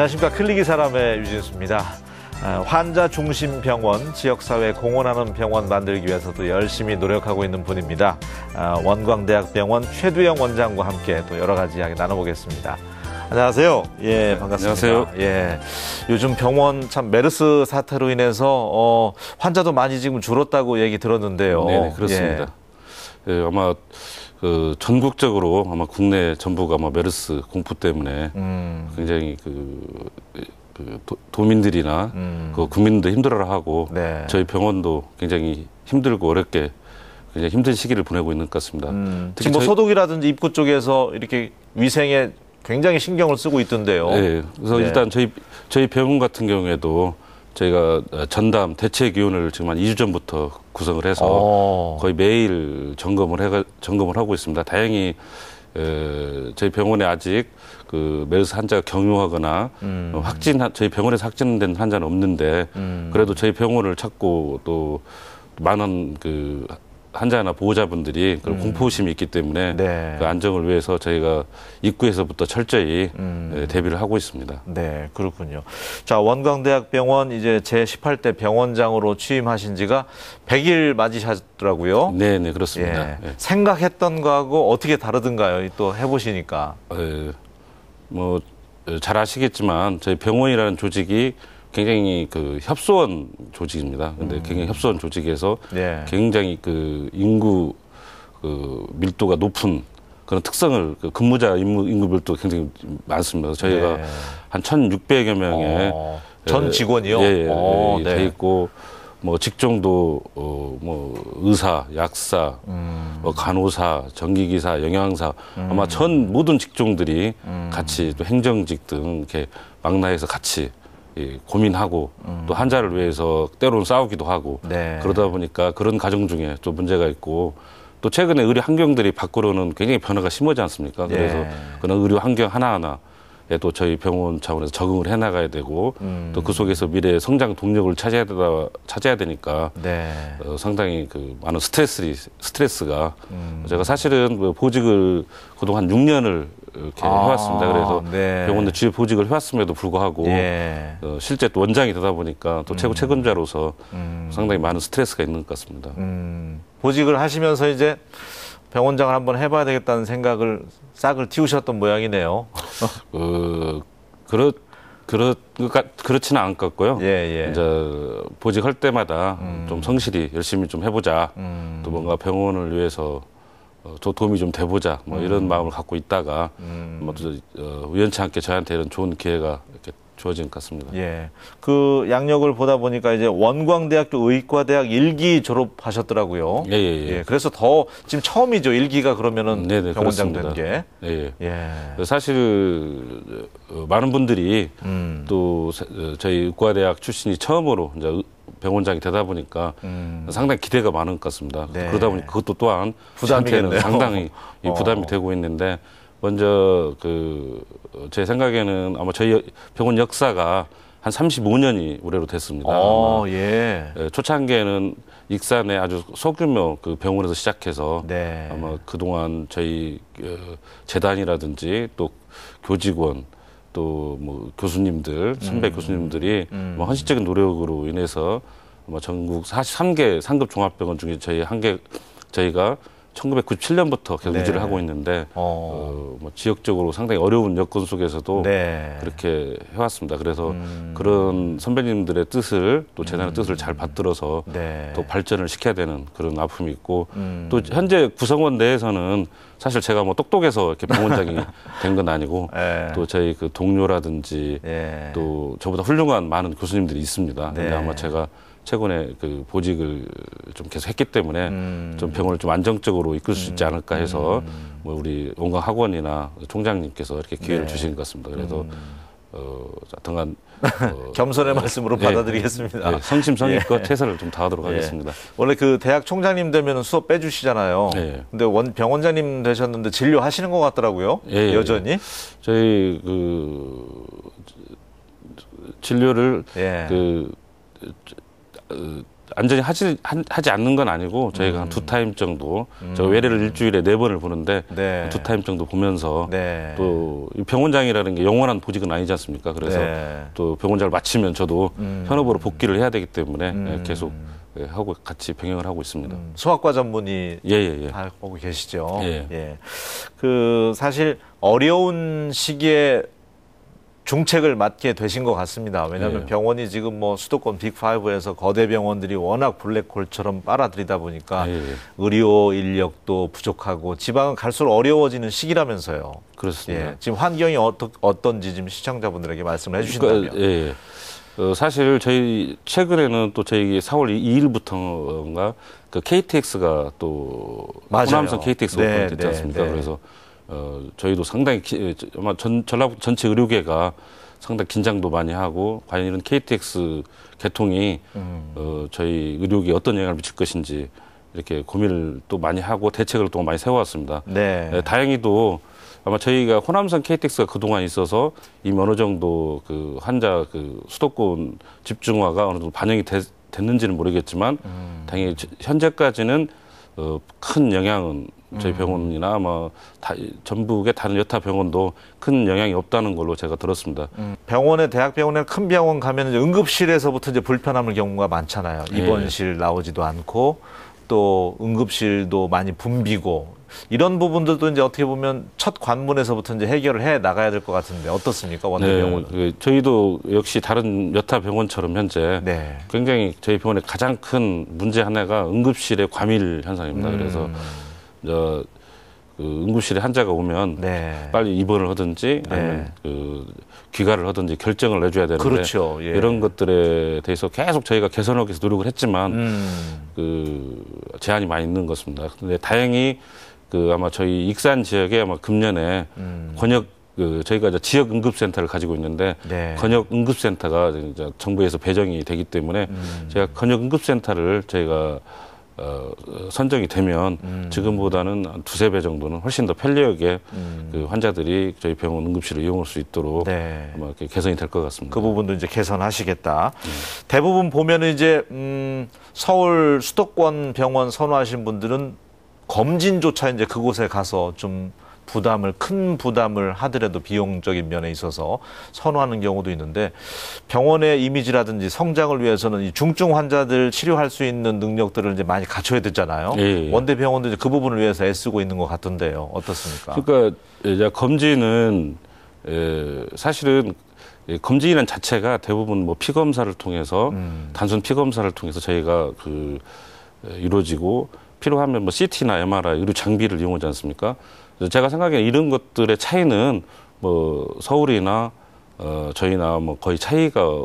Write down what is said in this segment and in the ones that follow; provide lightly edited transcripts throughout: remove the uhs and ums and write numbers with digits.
안녕하십니까. 클릭이 사람의 유진수입니다. 환자 중심 병원, 지역사회 공헌하는 병원 만들기 위해서도 열심히 노력하고 있는 분입니다. 원광대학병원 최두영 원장과 함께 또 여러 가지 이야기 나눠보겠습니다. 안녕하세요. 예, 반갑습니다. 안녕하세요. 예, 요즘 병원 참 메르스 사태로 인해서 환자도 많이 지금 줄었다고 얘기 들었는데요. 네, 그렇습니다. 예, 아마 전국적으로 아마 국내 전부가 아마 메르스 공포 때문에 굉장히 도민들이나 국민도 힘들어하고 네. 저희 병원도 굉장히 힘들고 어렵게 굉장히 힘든 시기를 보내고 있는 것 같습니다. 특히 뭐 소독이라든지 입구 쪽에서 이렇게 위생에 굉장히 신경을 쓰고 있던데요. 네, 그래서 네. 일단 저희 병원 같은 경우에도 저희가 전담 대책위원회를 지금 한 2주 전부터 구성을 해서 거의 매일 점검을 하고 있습니다. 다행히 저희 병원에 아직 그 메르스 환자가 경유하거나 저희 병원에서 확진된 환자는 없는데 그래도 저희 병원을 찾고 또 많은 그 환자나 보호자분들이 그런 공포심이 있기 때문에 네. 그 안정을 위해서 저희가 입구에서부터 철저히 대비를 하고 있습니다. 네, 그렇군요. 자, 원광대학병원 이제 제18대 병원장으로 취임하신 지가 100일 맞이하셨더라고요. 네, 그렇습니다. 예. 예. 생각했던 거하고 어떻게 다르던가요? 또 해보시니까. 뭐 잘 아시겠지만 저희 병원이라는 조직이 굉장히 그 협소원 조직입니다. 근데 굉장히 협소원 조직에서 예. 굉장히 그 인구 밀도가 높은 그런 특성을 근무자 인구 밀도가 굉장히 많습니다. 저희가 네. 한 1,600여 명의 전 직원이요? 네. 네. 돼 있고 뭐 직종도 뭐 의사, 약사, 뭐 간호사, 전기기사, 영양사 아마 전 모든 직종들이 같이 또 행정직 등 이렇게 망라해서 같이 고민하고 또 환자를 위해서 때로는 싸우기도 하고 네. 그러다 보니까 그런 과정 중에 또 문제가 있고 또 최근에 의료 환경들이 밖으로는 굉장히 변화가 심하지 않습니까? 그래서 네. 그런 의료 환경 하나하나에 또 저희 병원 차원에서 적응을 해나가야 되고 또 그 속에서 미래의 성장 동력을 찾아야 되니까 네. 상당히 그 많은 스트레스가 제가 사실은 그 보직을 그동안 6년을 이렇게 해왔습니다. 그래서 네. 병원에 주요 보직을 해왔음에도 불구하고 예. 실제 또 원장이 되다 보니까 또 최고 책임자로서 상당히 많은 스트레스가 있는 것 같습니다. 보직을 하시면서 이제 병원장을 한번 해봐야 되겠다는 생각을 싹을 틔우셨던 모양이네요. 그렇지는 않았고요. 예. 이제 보직할 때마다 좀 성실히 열심히 좀 해보자. 또 뭔가 병원을 위해서 도움이 좀 돼보자. 뭐 이런 마음을 갖고 있다가 뭐 우연치 않게 저한테 이런 좋은 기회가 이렇게 주어진 것 같습니다. 예. 그 양력을 보다 보니까 이제 원광대학교 의과대학 1기 졸업하셨더라고요. 예. 그래서 더 지금 처음이죠. 1기가 그러면은 네네, 병원장 그렇습니다. 된 게. 예. 사실 많은 분들이 또 저희 의과대학 출신이 처음으로 이제 병원장이 되다 보니까 상당히 기대가 많은 것 같습니다. 네. 그러다 보니 그것도 또한 부담이겠네요. 저한테는 상당히 부담이 되고 있는데 먼저 제 생각에는 아마 저희 병원 역사가 한 35년이 올해로 됐습니다. 예. 초창기에는 익산의 아주 소규모 그 병원에서 시작해서 네. 아마 그동안 저희 재단이라든지 또 교직원 또 뭐 교수님들, 선배 교수님들이 뭐 헌신적인 노력으로 인해서 아마 전국 43개 상급 종합병원 중에 저희가 1997년부터 계속 네. 유지를 하고 있는데 뭐 지역적으로 상당히 어려운 여건 속에서도 네. 그렇게 해왔습니다. 그래서 그런 선배님들의 뜻을 또 재단의 뜻을 잘 받들어서 네. 또 발전을 시켜야 되는 그런 아픔이 있고 또 현재 구성원 내에서는 사실 제가 뭐 똑똑해서 이렇게 병원장이 된 건 아니고 네. 또 저희 그 동료라든지 예. 또 저보다 훌륭한 많은 교수님들이 있습니다. 근데 네. 아마 제가 최근에 그 보직을 좀 계속 했기 때문에 좀 병원을 좀 안정적으로 이끌 수 있지 않을까 해서 뭐 우리 원광학원이나 총장님께서 이렇게 기회를 주신 것 같습니다. 그래서 하여튼간 겸손의 말씀으로 받아들이겠습니다. 성심성의껏 최선을 좀 다하도록 하겠습니다. 원래 그 대학 총장님 되면 수업 빼주시잖아요. 예. 근데 병원장님 되셨는데 진료하시는 것 같더라고요. 예. 여전히. 저희 진료를 완전히 하지 않는 건 아니고 저희가 한 2타임 정도 저 외래를 일주일에 4번을 보는데 네. 2타임 정도 보면서 네. 또 병원장이라는 게 영원한 보직은 아니지 않습니까? 그래서 네. 또 병원장을 마치면 저도 현업으로 복귀를 해야 되기 때문에 계속 하고 같이 병행을 하고 있습니다. 소아과 전문의 예. 다 보고 계시죠. 예. 예. 그 사실 어려운 시기에 중책을 맡게 되신 것 같습니다. 왜냐하면 예. 병원이 지금 뭐 수도권 빅5에서 거대 병원들이 워낙 블랙홀처럼 빨아들이다 보니까 예. 의료 인력도 부족하고 지방은 갈수록 어려워지는 시기라면서요. 그렇습니다. 예. 지금 환경이 어떤지 지금 시청자분들에게 말씀을 해주신다면. 그러니까, 예. 사실 저희 최근에는 또 저희 4월 2일부터인가 그 KTX가 또 호남선 KTX가 네, 오픈됐지 않습니까? 네. 그래서 저희도 상당히 아마 전라북 전체 의료계가 상당히 긴장도 많이 하고 과연 이런 KTX 개통이 저희 의료계에 어떤 영향을 미칠 것인지 이렇게 고민을 또 많이 하고 대책을 또 많이 세워왔습니다. 네. 다행히도 아마 저희가 호남선 KTX가 그동안 있어서 이미 어느 정도 그 환자 그 수도권 집중화가 어느 정도 반영이 됐는지는 모르겠지만 당연히 현재까지는 큰 영향은 저희 병원이나 뭐 전북의 다른 여타 병원도 큰 영향이 없다는 걸로 제가 들었습니다. 대학병원에 큰 병원 가면 이제 응급실에서부터 이제 불편함을 경우가 많잖아요. 입원실 나오지도 않고 또 응급실도 많이 붐비고 이런 부분들도 이제 어떻게 보면 첫 관문에서부터 이제 해결을 해 나가야 될 것 같은데 어떻습니까, 원대병원은? 네, 저희도 역시 다른 여타 병원처럼 현재 네. 굉장히 저희 병원의 가장 큰 문제 하나가 응급실의 과밀 현상입니다. 그래서 그 응급실에 환자가 오면 네. 빨리 입원을 하든지 아니면 그 귀가를 하든지 결정을 내줘야 되는데 그렇죠. 예. 이런 것들에 대해서 계속 저희가 개선하기 위해서 노력을 했지만 그 제한이 많이 있는 것 같습니다. 근데 다행히 그 아마 저희 익산 지역에 아마 금년에 권역 저희가 이제 지역 응급센터를 가지고 있는데 네. 권역 응급센터가 이제 정부에서 배정이 되기 때문에 제가 권역 응급센터를 저희가 선정이 되면 지금보다는 한 2~3배 정도는 훨씬 더 편리하게 그 환자들이 저희 병원 응급실을 이용할 수 있도록 네. 아마 이렇게 개선이 될 것 같습니다. 그 부분도 이제 개선하시겠다. 대부분 보면은 이제 서울 수도권 병원 선호하신 분들은 검진조차 이제 그곳에 가서 좀 큰 부담을 하더라도 비용적인 면에 있어서 선호하는 경우도 있는데 병원의 이미지라든지 성장을 위해서는 이 중증 환자들 치료할 수 있는 능력들을 이제 많이 갖춰야 되잖아요. 예. 원대 병원도 이제 그 부분을 위해서 애쓰고 있는 것 같던데요. 어떻습니까? 그러니까 이제 검진은 사실은 검진이라는 자체가 대부분 뭐 피 검사를 통해서 단순 피 검사를 통해서 저희가 이루어지고 필요하면 뭐 CT나 MRI 의료 장비를 이용하지 않습니까? 제가 생각에 이런 것들의 차이는 뭐 서울이나 저희나 뭐 거의 차이가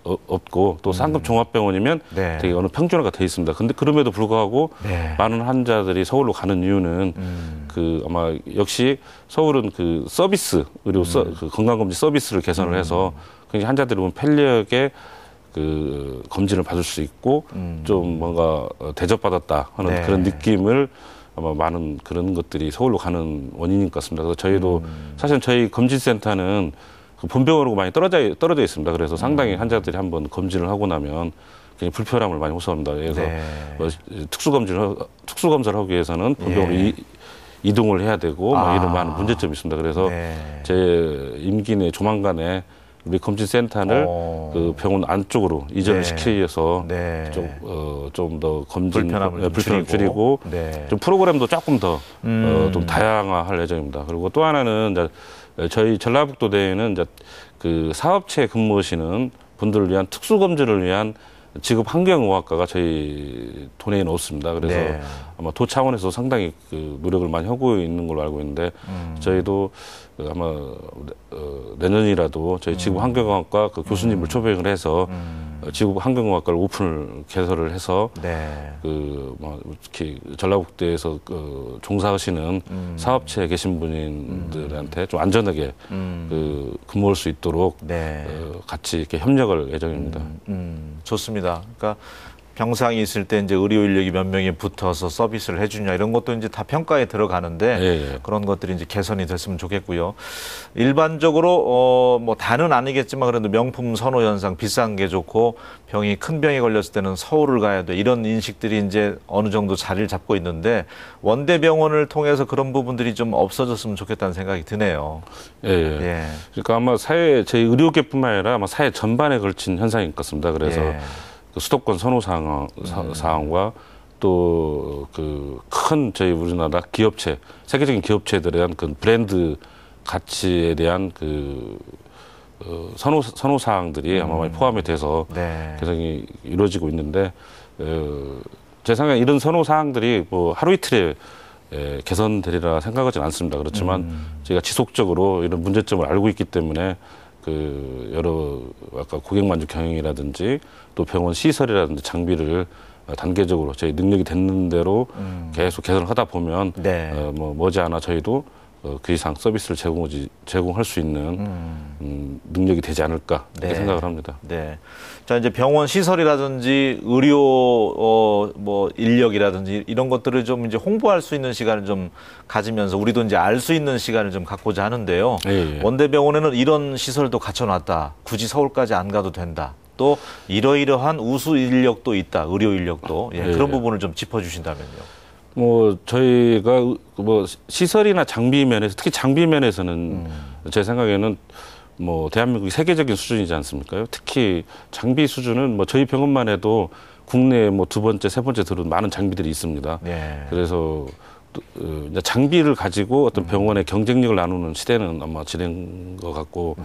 없고 또 상급 종합병원이면 네. 되게 어느 평준화가 돼 있습니다. 근데 그럼에도 불구하고 네. 많은 환자들이 서울로 가는 이유는 그 아마 역시 서울은 그 서비스 의료 그 건강검진 서비스를 개선을 해서 굉장히 환자들이 보면 편리하게 그 검진을 받을 수 있고 좀 뭔가 대접받았다 하는 네. 그런 느낌을 아마 많은 그런 것들이 서울로 가는 원인인 것 같습니다. 그래서 저희도 사실 저희 검진센터는 그 본병원하고 많이 떨어져 있습니다. 그래서 상당히 환자들이 한번 검진을 하고 나면 굉장히 불편함을 많이 호소합니다. 그래서 네. 특수검사를 하기 위해서는 본병원으로 이동을 해야 되고 뭐 이런 많은 문제점이 있습니다. 그래서 네. 제 임기 내 조만간에 우리 검진센터를 그 병원 안쪽으로 이전을 시키기 위해서 네. 좀 더 검진 불편함을 줄이고 네. 좀 프로그램도 조금 더 좀 다양화할 예정입니다. 그리고 또 하나는 이제 저희 전라북도대에는 이제 그 사업체에 근무하시는 분들을 위한 특수 검진을 위한 지급 환경의학과가 저희 도내에는 없습니다. 그래서 네. 아마 도 차원에서 상당히 그 노력을 많이 하고 있는 걸로 알고 있는데 저희도 아마 내년이라도 저희 지구 환경학과 그 교수님을 초빙을 해서 지구 환경학과를 오픈을 개설을 해서 네. 뭐 특히 전라북도에서 종사하시는 사업체에 계신 분들한테 좀 안전하게 근무할 수 있도록 네. 같이 이렇게 협력을 예정입니다. 좋습니다. 그러니까 병상이 있을 때 이제 의료 인력이 몇 명이 붙어서 서비스를 해주냐 이런 것도 이제 다 평가에 들어가는데 그런 것들이 이제 개선이 됐으면 좋겠고요. 일반적으로 뭐 다는 아니겠지만 그래도 명품 선호 현상 비싼 게 좋고 병이 큰 병이 걸렸을 때는 서울을 가야 돼 이런 인식들이 이제 어느 정도 자리를 잡고 있는데 원대병원을 통해서 그런 부분들이 좀 없어졌으면 좋겠다는 생각이 드네요. 예. 그러니까 아마 저희 의료계뿐만 아니라 아마 사회 전반에 걸친 현상인 것 같습니다. 그래서 그 수도권 선호 사항과 또 그 큰 저희 우리나라 기업체, 세계적인 기업체들에 대한 그 브랜드 가치에 대한 그 선호 사항들이 아마 많이 포함이 돼서 개선이 이루어지고 있는데 제 생각에 이런 선호 사항들이 뭐 하루 이틀에 개선되리라 생각하지는 않습니다. 그렇지만 저희가 지속적으로 이런 문제점을 알고 있기 때문에 그 여러 아까 고객 만족 경영이라든지 또 병원 시설이라든지 장비를 단계적으로 저희 능력이 되는 대로 계속 개선을 하다 보면 뭐 머지않아 저희도 그 이상 서비스를 제공할 수 있는 능력이 되지 않을까 이렇게 생각을 합니다. 자 이제 병원 시설이라든지 의료 뭐 인력이라든지 이런 것들을 좀 이제 홍보할 수 있는 시간을 좀 가지면서 우리도 이제 알 수 있는 시간을 좀 갖고자 하는데요. 원대병원에는 이런 시설도 갖춰놨다. 굳이 서울까지 안 가도 된다. 또 이러이러한 우수 인력도 있다. 의료 인력도 그런 부분을 좀 짚어주신다면요. 뭐 저희가 뭐 시설이나 장비 면에서 특히 장비 면에서는 제 생각에는 뭐 대한민국이 세계적인 수준이지 않습니까? 특히 장비 수준은 뭐 저희 병원만 해도 국내에 뭐 두 번째, 세 번째 들어온 많은 장비들이 있습니다. 그래서 이제 장비를 가지고 어떤 병원의 경쟁력을 나누는 시대는 아마 지난 것 같고,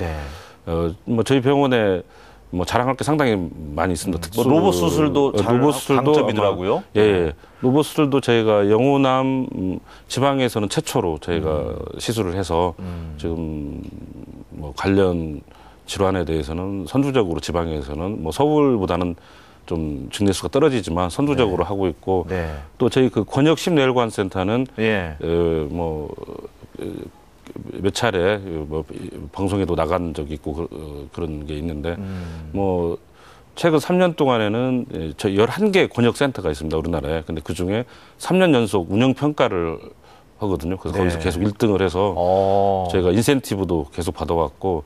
뭐 저희 병원에 뭐 자랑할 게 상당히 많이 있습니다. 뭐 로봇 수술도 강점이더라고요. 로봇 수술도 저희가 영호남 지방에서는 최초로 저희가 시술을 해서 지금 뭐 관련 질환에 대해서는 선두적으로 지방에서는 뭐 서울보다는 좀 증례 수가 떨어지지만 선두적으로 하고 있고 또 저희 그 권역 심뇌혈관 센터는 뭐 몇 차례 뭐 방송에도 나간 적이 있고 그런 게 있는데 뭐 최근 3년 동안에는 저희 11개 권역센터가 있습니다, 우리나라에. 근데 그중에 3년 연속 운영평가를 하거든요. 그래서 거기서 계속 1등을 해서 저희가 인센티브도 계속 받아왔고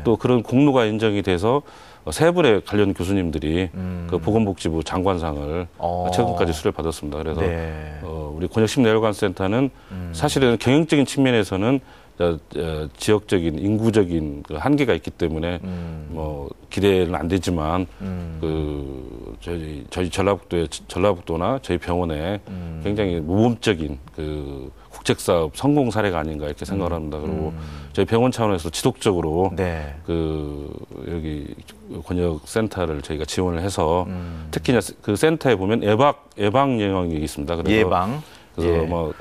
또 그런 공로가 인정이 돼서 세 분의 관련 교수님들이 그 보건복지부 장관상을 최근까지 수료받았습니다. 그래서 우리 권역심뇌혈관센터는 사실은 경영적인 측면에서는 지역적인 인구적인 그 한계가 있기 때문에 뭐 기대는 안 되지만 그 저희 전라북도나 저희 병원에 굉장히 모범적인 그 국책 사업 성공 사례가 아닌가 이렇게 생각을 합니다. 그리고 저희 병원 차원에서 지속적으로 그 여기 권역 센터를 저희가 지원을 해서 특히나 그 센터에 보면 예방 영역이 있습니다. 그래서 그래서 뭐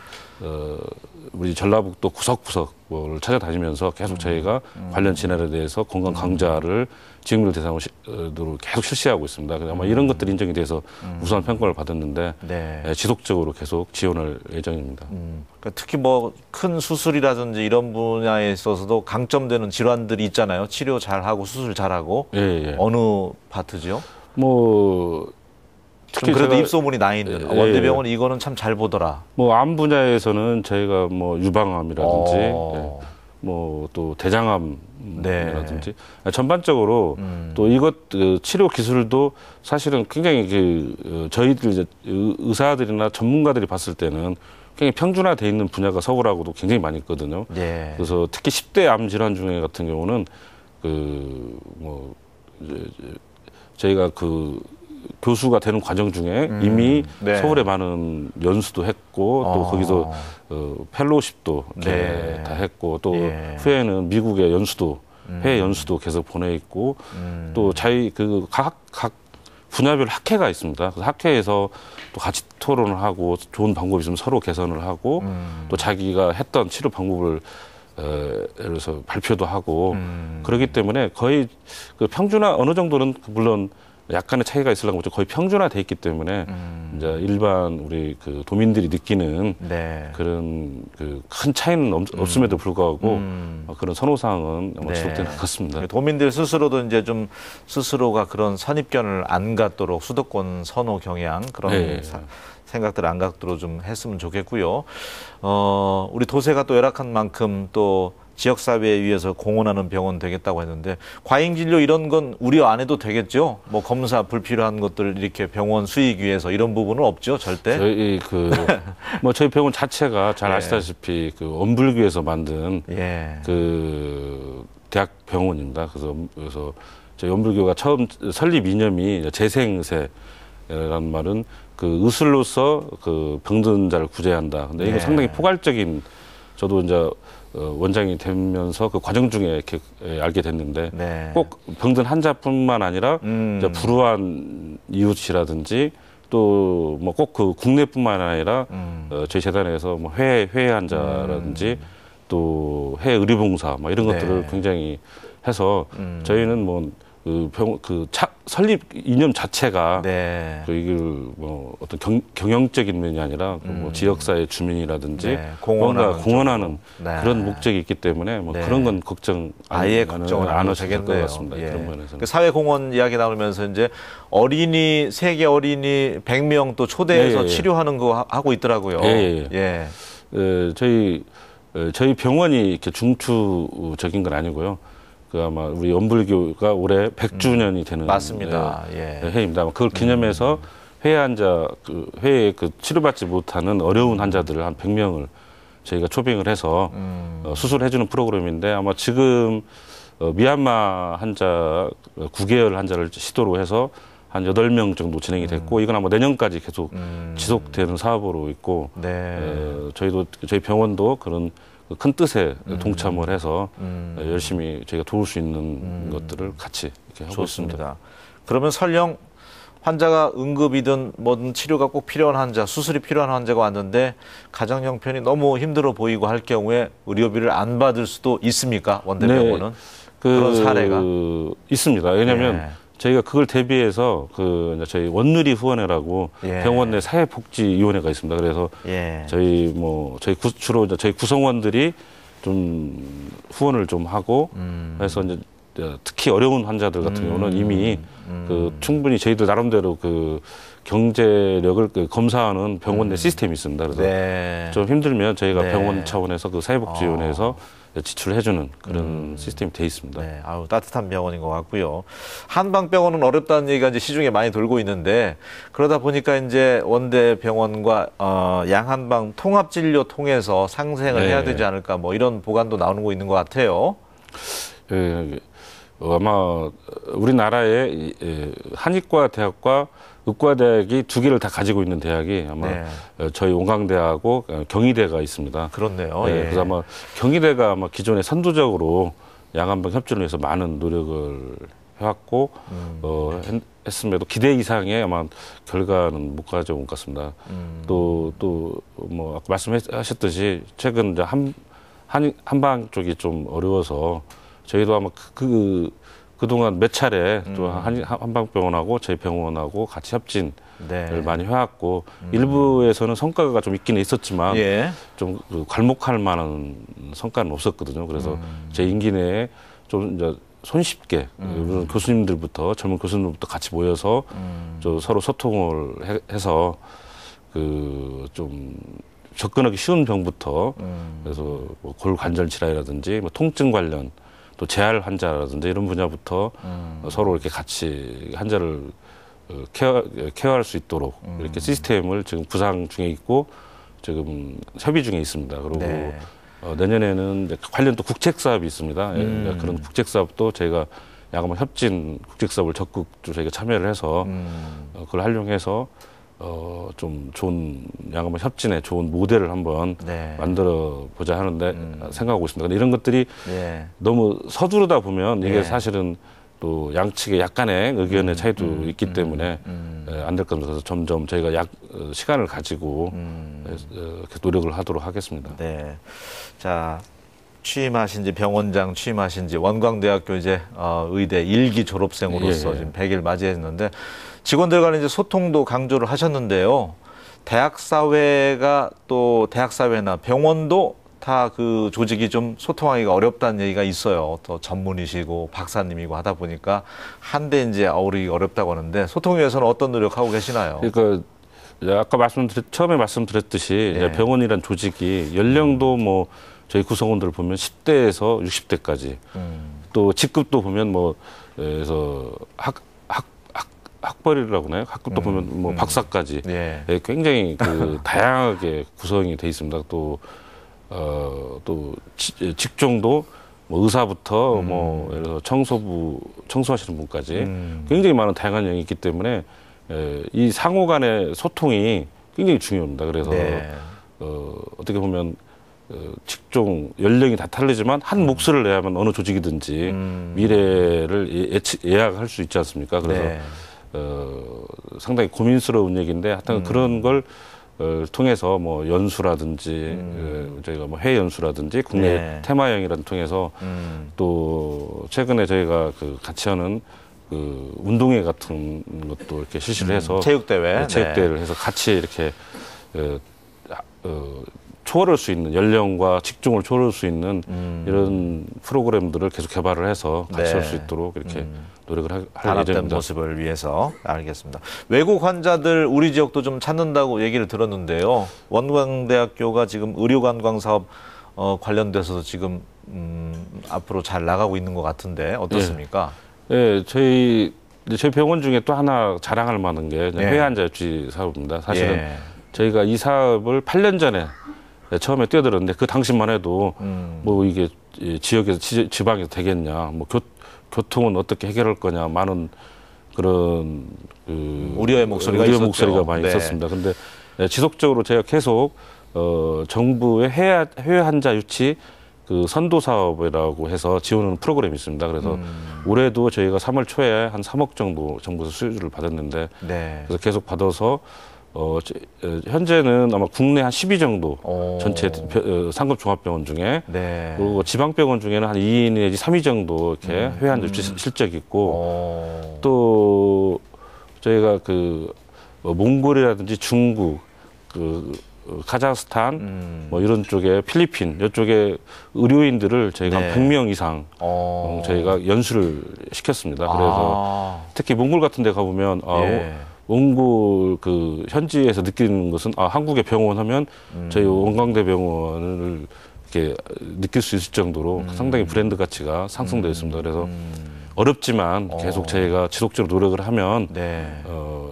우리 전라북도 구석구석을 찾아다니면서 계속 저희가 관련 진화에 대해서 건강 강좌를 지역민들 대상으로 계속 실시하고 있습니다. 아마 이런 것들이 인정이 돼서 우수한 평가를 받았는데 지속적으로 계속 지원할 예정입니다. 그러니까 특히 뭐 큰 수술이라든지 이런 분야에 있어서도 강점되는 질환들이 있잖아요. 치료 잘하고 수술 잘하고 어느 파트죠? 뭐 특히 그래도 입소문이 나 있는 원대병원 이거는 참 잘 보더라. 뭐 암 분야에서는 저희가 뭐 유방암이라든지 뭐 또 대장암이라든지 전반적으로 또 이것 치료 기술도 사실은 굉장히 그 저희들 이제 의사들이나 전문가들이 봤을 때는 굉장히 평준화돼 있는 분야가 서울하고도 굉장히 많이 있거든요. 그래서 특히 10대 암 질환 중에 같은 경우는 그 뭐 저희가 그 교수가 되는 과정 중에 이미 서울에 많은 연수도 했고 또 거기서 펠로우십도 다 했고 또 후에는 미국의 연수도 해외 연수도 계속 보내 있고 또 자기 그 각 분야별 학회가 있습니다. 그래서 학회에서 또 같이 토론을 하고 좋은 방법이 있으면 서로 개선을 하고 또 자기가 했던 치료 방법을 예를 들어서 발표도 하고 그렇기 때문에 거의 그 평준화 어느 정도는 물론 약간의 차이가 있으려고 거의 평준화돼 있기 때문에 이제 일반 우리 그 도민들이 느끼는 네. 그런 그 큰 차이는 없음에도 불구하고 그런 선호사항은 아마 지속되는 것 같습니다. 도민들 스스로도 이제 좀 스스로가 그런 선입견을 안 갖도록 수도권 선호 경향 그런 생각들 안 갖도록 좀 했으면 좋겠고요. 우리 도세가 또 열악한 만큼 또 지역사회에 위해서 공헌하는 병원 되겠다고 했는데 과잉진료 이런 건 우려 안 해도 되겠죠? 뭐 검사 불필요한 것들 이렇게 병원 수익 위해서 이런 부분은 없죠, 절대? 저희 뭐 저희 병원 자체가 잘 아시다시피 그 원불교에서 만든 그 대학 병원입니다. 그래서 저희 원불교가 처음 설립 이념이 재생의세라는 말은 그 의술로서 그 병든 자를 구제한다. 근데 이거 상당히 포괄적인 저도 이제 원장이 되면서 그 과정 중에 이렇게 알게 됐는데 꼭 병든 환자뿐만 아니라 이제 불우한 이웃이라든지 또 뭐 꼭 그 국내뿐만 아니라 저희 재단에서 뭐 해외 환자라든지 또 해외 의료봉사 뭐 이런 것들을 굉장히 해서 저희는 뭐 설립 이념 자체가 이걸 뭐 어떤 경영적인 면이 아니라 뭐 지역사회 주민이라든지 뭔가 공헌하는 그런 목적이 있기 때문에 뭐 그런 건 걱정 아예 걱정을 안 하셔도 될 것 같습니다. 그런 면에서는. 그 사회 공헌 이야기 나오면서 이제 어린이 세계 어린이 100명 또 초대해서 치료하는 거 하고 있더라고요. 저희 병원이 이렇게 중추적인 건 아니고요. 그 아마 우리 원불교가 올해 100주년이 되는 맞습니다. 해입니다. 그걸 기념해서 해외에 그 치료받지 못하는 어려운 환자들을 한 100명을 저희가 초빙을 해서 수술해주는 프로그램인데 아마 지금 미얀마 환자 9개월 환자를 시도로 해서 한 8명 정도 진행이 됐고 이건 아마 내년까지 계속 지속되는 사업으로 있고 저희 병원도 그런 큰 뜻에 동참을 해서 열심히 저희가 도울 수 있는 것들을 같이 이렇게 하고 있습니다. 그러면 설령 환자가 응급이든 뭐든 치료가 꼭 필요한 환자, 수술이 필요한 환자가 왔는데 가정 형편이 너무 힘들어 보이고 할 경우에 의료비를 안 받을 수도 있습니까? 원대병원은? 그런 사례가 있습니다. 왜냐하면 저희가 그걸 대비해서 저희 원누리 후원회라고 병원 내 사회복지위원회가 있습니다. 그래서 주로 저희 구성원들이 좀 후원을 좀 하고 해서 이제 특히 어려운 환자들 같은 경우는 이미 충분히 저희들 나름대로 그 경제력을 검사하는 병원 내 시스템이 있습니다. 그래서 좀 힘들면 저희가 병원 차원에서 그 사회복지위원회에서 지출해주는 그런 시스템이 돼 있습니다. 아유, 따뜻한 병원인 것 같고요. 한방병원은 어렵다는 얘기가 이제 시중에 많이 돌고 있는데 그러다 보니까 이제 원대병원과 양한방 통합진료 통해서 상생을 해야 되지 않을까 뭐 이런 보관도 나오는 있는 것 같아요. 아마 우리나라에 한의과 대학과 의과대학이 2개를 다 가지고 있는 대학이 아마 저희 원광대하고 경희대가 있습니다. 그렇네요. 그래서 아마 경희대가 아마 기존에 선두적으로 양한방 협진을 위해서 많은 노력을 해왔고 했음에도 기대 이상의 아마 결과는 못 가져온 것 같습니다. 또 뭐 아까 말씀하셨듯이 최근 이제 한방 쪽이 좀 어려워서 저희도 아마 그동안 몇 차례 또 한방병원하고 저희 병원하고 같이 협진을 많이 해왔고 일부에서는 성과가 좀 있기는 있었지만 좀 괄목할 만한 성과는 없었거든요. 그래서 제 임기 내에 좀 이제 손쉽게 교수님들부터 젊은 교수님들부터 같이 모여서 서로 소통을 해서 좀 접근하기 쉬운 병부터 그래서 뭐 골관절 질환이라든지 뭐 통증 관련 또 재활 환자라든지 이런 분야부터 서로 이렇게 같이 환자를 케어할 수 있도록 이렇게 시스템을 지금 구상 중에 있고 지금 협의 중에 있습니다. 그리고 내년에는 이제 관련 또 국책 사업이 있습니다. 그런 국책 사업도 저희가 야간방 협진 국책 사업을 적극 저희가 참여를 해서 그걸 활용해서 좀 좋은 양한방 협진의 좋은 모델을 한번 만들어 보자 하는데 생각하고 있습니다. 근데 이런 것들이 너무 서두르다 보면 이게 사실은 또 양측의 약간의 의견의 차이도 있기 때문에 안 될 것 같아서 점점 저희가 시간을 가지고 노력을 하도록 하겠습니다. 자, 취임하신 지 병원장 취임하신 지 원광대학교 이제 의대 1기 졸업생으로서 지금 100일 맞이했는데 직원들 간에 이제 소통도 강조를 하셨는데요. 대학 사회가 또 대학 사회나 병원도 다 그 조직이 좀 소통하기가 어렵다는 얘기가 있어요. 또 전문이시고 박사님이고 하다 보니까 한데 이제 어우르기 어렵다고 하는데 소통 위해서는 어떤 노력하고 계시나요? 그러니까 아까 처음에 말씀드렸듯이 예. 병원이란 조직이 연령도 뭐 저희 구성원들 보면 10대에서 60대까지 또 직급도 보면 뭐 그래서 학벌이라고 하나요? 학급도 보면 뭐 박사까지 예. 굉장히 그 다양하게 구성이 돼 있습니다. 또 직종도 뭐 의사부터 뭐 예를 들어 청소하시는 분까지 굉장히 많은 다양한 영역이 있기 때문에 이 상호 간의 소통이 굉장히 중요합니다. 그래서 네. 어떻게 보면 직종, 연령이 다 다르지만 한 몫을 내야만 어느 조직이든지 미래를 예약할 수 있지 않습니까? 그래서 네. 상당히 고민스러운 얘기인데 하여튼 그런 걸 통해서 뭐 연수라든지 저희가 뭐 해외 연수라든지 국내 네. 테마여행이라든 통해서 또 최근에 저희가 그 같이 하는 그 운동회 같은 것도 이렇게 실시를 해서 체육대회, 체육대회를 해서 같이 이렇게 초월할 수 있는 연령과 직종을 초월할 수 있는 이런 프로그램들을 계속 개발을 해서 같이 할 수 있도록 이렇게 노력을 할 단합된 예정입니다. 모습을 위해서. 알겠습니다. 외국 환자들 우리 지역도 좀 찾는다고 얘기를 들었는데요. 원광대학교가 지금 의료관광 사업 관련돼서 지금 앞으로 잘 나가고 있는 것 같은데 어떻습니까? 네, 저희 병원 중에 또 하나 자랑할 만한 게 예. 회환자 유치 사업입니다. 사실은 예. 저희가 이 사업을 8년 전에 처음에 뛰어들었는데 그 당시만 해도 뭐 이게 지역에서 지방에서 되겠냐, 뭐 교통은 어떻게 해결할 거냐, 많은 그런 우려의 목소리가 많이 네. 있었습니다. 근데 지속적으로 제가 계속 정부의 해외 환자 유치 그 선도 사업이라고 해서 지원하는 프로그램이 있습니다. 그래서 올해도 저희가 3월 초에 한 3억 정도 정부에서 수주를 받았는데 네. 그래서 계속 받아서 현재는 아마 국내 한 10위 정도 전체 상급 종합병원 중에 네. 그리고 지방병원 중에는 한 2위 내지 3위 정도 이렇게 회원들 실적이 있고 또 저희가 그 몽골이라든지 중국 카자흐스탄 뭐 이런 쪽에 필리핀 이쪽에 의료인들을 저희가 네. 한 100명 이상 저희가 연수를 시켰습니다. 그래서 특히 몽골 같은 데 가보면 예. 몽골 그 현지에서 느끼는 것은 한국의 병원 하면 저희 원광대 병원을 이렇게 느낄 수 있을 정도로 상당히 브랜드 가치가 상승되어 있습니다. 그래서 어렵지만 계속 저희가 지속적으로 노력을 하면 네.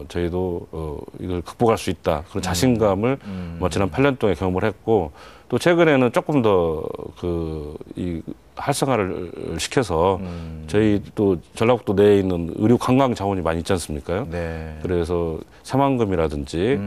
저희도 이걸 극복할 수 있다. 그런 자신감을 지난 8년 동안 경험을 했고 또 최근에는 조금 더 이 활성화를 시켜서 저희 또 전라북도 내에 있는 의료 관광 자원이 많이 있지 않습니까? 네. 그래서 사만금이라든지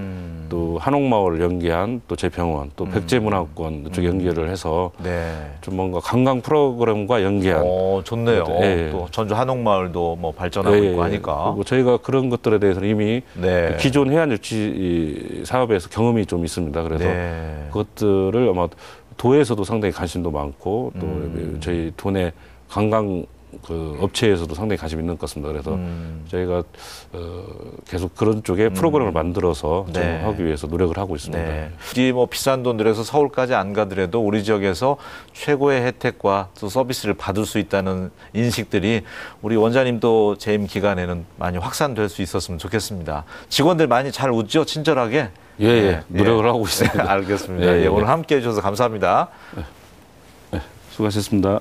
또 한옥마을을 연계한 또 제 병원 또 백제문화권 쪽 연계를 해서 네. 좀 뭔가 관광 프로그램과 연계한 좋네요. 예. 또 전주 한옥마을도 뭐 발전하고 있고 하니까. 그리고 저희가 그런 것들에 대해서는 이미 네. 기존 해안유치 사업에서 경험이 좀 있습니다. 그래서 네. 그것들을 아마 도에서도 상당히 관심도 많고 또 저희 도내 관광 그 업체에서도 상당히 관심 있는 것 같습니다. 그래서 저희가 계속 그런 쪽에 프로그램을 만들어서 네. 하기 위해서 노력을 하고 있습니다. 네. 굳이 뭐 비싼 돈 들여서 서울까지 안 가더라도 우리 지역에서 최고의 혜택과 또 서비스를 받을 수 있다는 인식들이 우리 원장님도 재임 기간에는 많이 확산될 수 있었으면 좋겠습니다. 직원들 많이 잘 웃죠? 친절하게? 예, 노력을 하고 있습니다. 알겠습니다. 오늘 함께해 주셔서 감사합니다. 수고하셨습니다.